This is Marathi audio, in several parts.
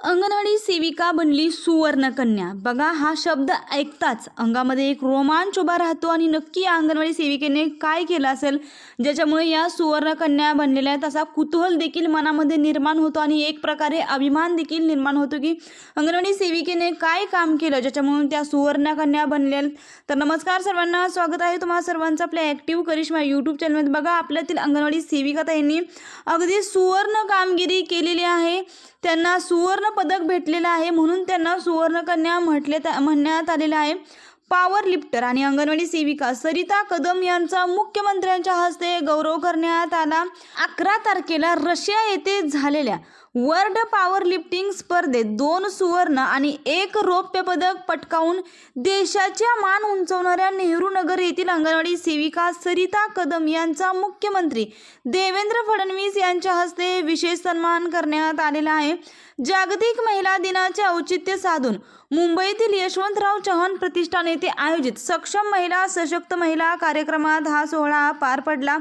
अंगणवाडी सेविका बनली सुवर्णकन्या। बघा, हा शब्द ऐकताच अंगामध्ये एक रोमांच उभा राहतो आणि नक्की या अंगणवाडी सेविकेने काय केलं असेल ज्याच्यामुळे या सुवर्णकन्या बनलेल्या आहेत असा कुतूहल देखील मनामध्ये निर्माण होतो आणि एक प्रकारे अभिमान देखील निर्माण होतो की अंगणवाडी सेविकेने काय काम केलं ज्याच्यामुळे त्या सुवर्णकन्या बनल्या। तर नमस्कार सर्वांना, स्वागत आहे तुम्हा सर्वांचं आपल्या ॲक्टिव्ह करिश्मा यूट्यूब चॅनलमध्ये। बघा, आपल्यातील अंगणवाडी सेविका ताईंनी अगदी सुवर्ण कामगिरी केलेली आहे, त्यांना सुवर्ण पदक भेटलेलं आहे, म्हणून त्यांना सुवर्णकन्या म्हणण्यात आलेलं आहे। पॉवर लिफ्टर आणि अंगणवाडी सेविका सरिता कदम यांचा मुख्यमंत्र्यांच्या हस्ते गौरव करण्यात आला। 11 तारखेला रशिया येथे झालेल्या वर्ल्ड पॉवर लिफ्टिंग स्पर्धेत 2 सुवर्ण आणि 1 रौप्य पदक पटकावून देशाचा मान उंचावणाऱ्या नेहरू नगर येथील अंगणवाडी सेविका सरिता कदम यांचा मुख्यमंत्री देवेंद्र फडणवीस यांच्या हस्ते विशेष सन्मान करण्यात आलेला आहे। जागतिक महिला दिनाचे औचित्य साधून मुंबईतील यशवंतराव चव्हाण प्रतिष्ठान येथे आयोजित सक्षम महिला सशक्त महिला कार्यक्रमात हा सोहळा पार पडला।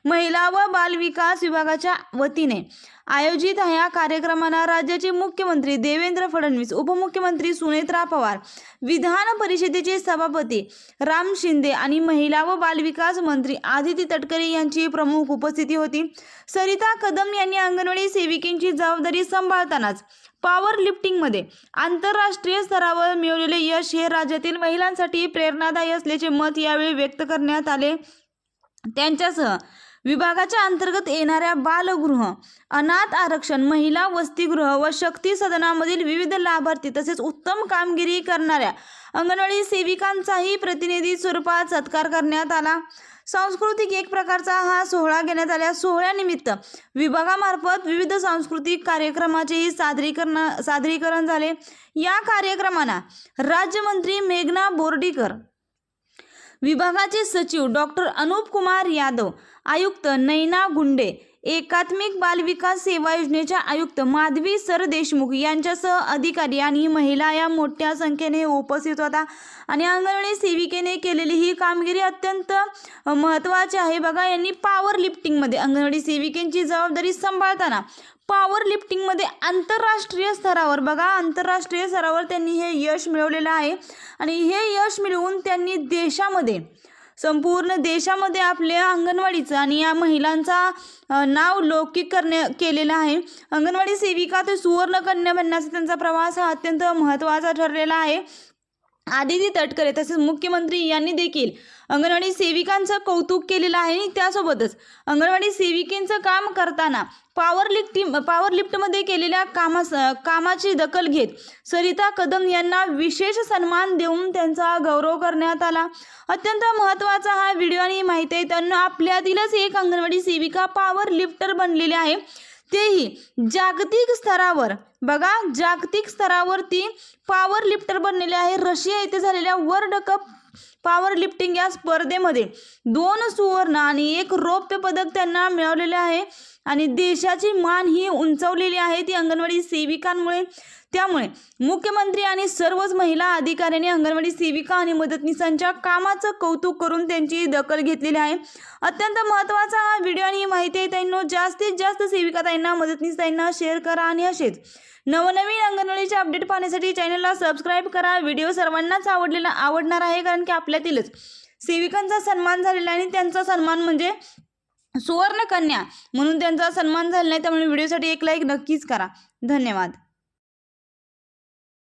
महिला व बालविकास विभागाच्या वतीने आयोजित या कार्यक्रमाला राज्याचे मुख्यमंत्री देवेंद्र फडणवीस, उपमुख्यमंत्री सुनेत्रा पवार, विधान परिषदेचे सभापती राम शिंदे आणि महिला व बालविकास मंत्री आदिती तटकरे यांची प्रमुख उपस्थिती होती। सरिता कदम यांनी अंगणवाडी सेविकेची जबाबदारी सांभाळतानाच पॉवर लिफ्टिंगमध्ये आंतरराष्ट्रीय स्तरावर मिळवलेले यश हे राज्यातील महिलांसाठी प्रेरणादायी असल्याचे मत यावेळी व्यक्त करण्यात आले। त्यांच्यासह विभागाच्या अंतर्गत येणाऱ्या बालगृह, अनाथ आरक्षण, महिला वसतिगृह व शक्ती सदनामधील विविध लाभार्थी तसेच उत्तम कामगिरी करणाऱ्या अंगणवाडी सेविकांचाही प्रतिनिधी स्वरूपात सत्कार करण्यात आला। सांस्कृतिक एक प्रकारचा हा सोहळा घेण्यात आला। सोहळ्यानिमित्त विभागामार्फत विविध सांस्कृतिक कार्यक्रमाचेही सादरीकरण झाले। या कार्यक्रमाला राज्यमंत्री मेघना बोर्डीकर, विभागाचे सचिव डॉक्टर अनूप कुमार यादव, आयुक्त नैना गुंडे, एकात्मिक बालविकास सेवा योजनेच्या आयुक्त माधवी सरदेशमुख यांच्यासह अधिकारी आणि महिला या मोठ्या संख्येने उपस्थित होता। आणि अंगणवाडी सेविकेने केलेली ही कामगिरी अत्यंत महत्त्वाची आहे। बघा, यांनी पॉवर लिफ्टिंगमध्ये अंगणवाडी सेविकेची जबाबदारी सांभाळताना पॉवर लिफ्टिंगमध्ये आंतरराष्ट्रीय स्तरावर, बघा, आंतरराष्ट्रीय स्तरावर त्यांनी हे यश मिळवलेलं आहे आणि हे यश मिळवून त्यांनी देशामध्ये, संपूर्ण देशामध्ये आपल्या अंगणवाडीचं आणि या महिलांचा नाव लौकिक केलेलं आहे। अंगणवाडी सेविका ते सुवर्णकन्या बनण्याचा त्यांचा प्रवास हा अत्यंत महत्त्वाचा ठरलेला आहे। आदिती तटकरे तसेच मुख्यमंत्री यांनी देखील अंगणवाडी सेविकांचं कौतुक केलेलं आहे आणि त्यासोबतच अंगणवाडी सेविकेचं काम करताना पॉवर लिफ्टमध्ये केलेल्या कामाची दखल घेत सरिता कदम यांना विशेष सन्मान देऊन त्यांचा गौरव करण्यात आला। अत्यंत महत्त्वाचा हा व्हिडिओ आणि माहिती आहे। त्यांना आपल्यातीलच एक अंगणवाडी सेविका पॉवर लिफ्टर बनलेली आहे, तेही जागतिक स्तरावर। बघा, जागतिक स्तरावर ती पॉवर लिफ्टर बनलेली आहे। रशिया येथे झालेल्या वर्ल्ड कप पॉवर लिफ्टिंग या स्पर्धेमध्ये 2 सुवर्ण आणि 1 रौप्य पदक त्यांना मिळवलेले आहे आणि देशाची मान ही उंचावलेली आहे ती अंगणवाडी सेविकांमुळे। त्यामुळे मुख्यमंत्री आणि सर्वच महिला अधिकाऱ्यांनी अंगणवाडी सेविका आणि मदतनीसांच्या कामाचं कौतुक करून त्यांची दखल घेतलेली आहे। अत्यंत महत्त्वाचा हा व्हिडिओ आणि माहिती आहे ताईंनो, जास्तीत जास्त सेविका ताईंना, मदतनीस ताईंना शेअर करा आणि असेच नवनवीन अंगणवाडीचे अपडेट पाहण्यासाठी चॅनलला सबस्क्राईब करा। व्हिडिओ सर्वांनाच आवडणार आहे, कारण की आपल्यातीलच सेविकांचा सन्मान झालेला आहे आणि त्यांचा सन्मान म्हणजे सुवर्णकन्या म्हणून त्यांचा सन्मान झालेला आहे। त्यामुळे व्हिडिओसाठी एक लाईक नक्कीच करा। धन्यवाद।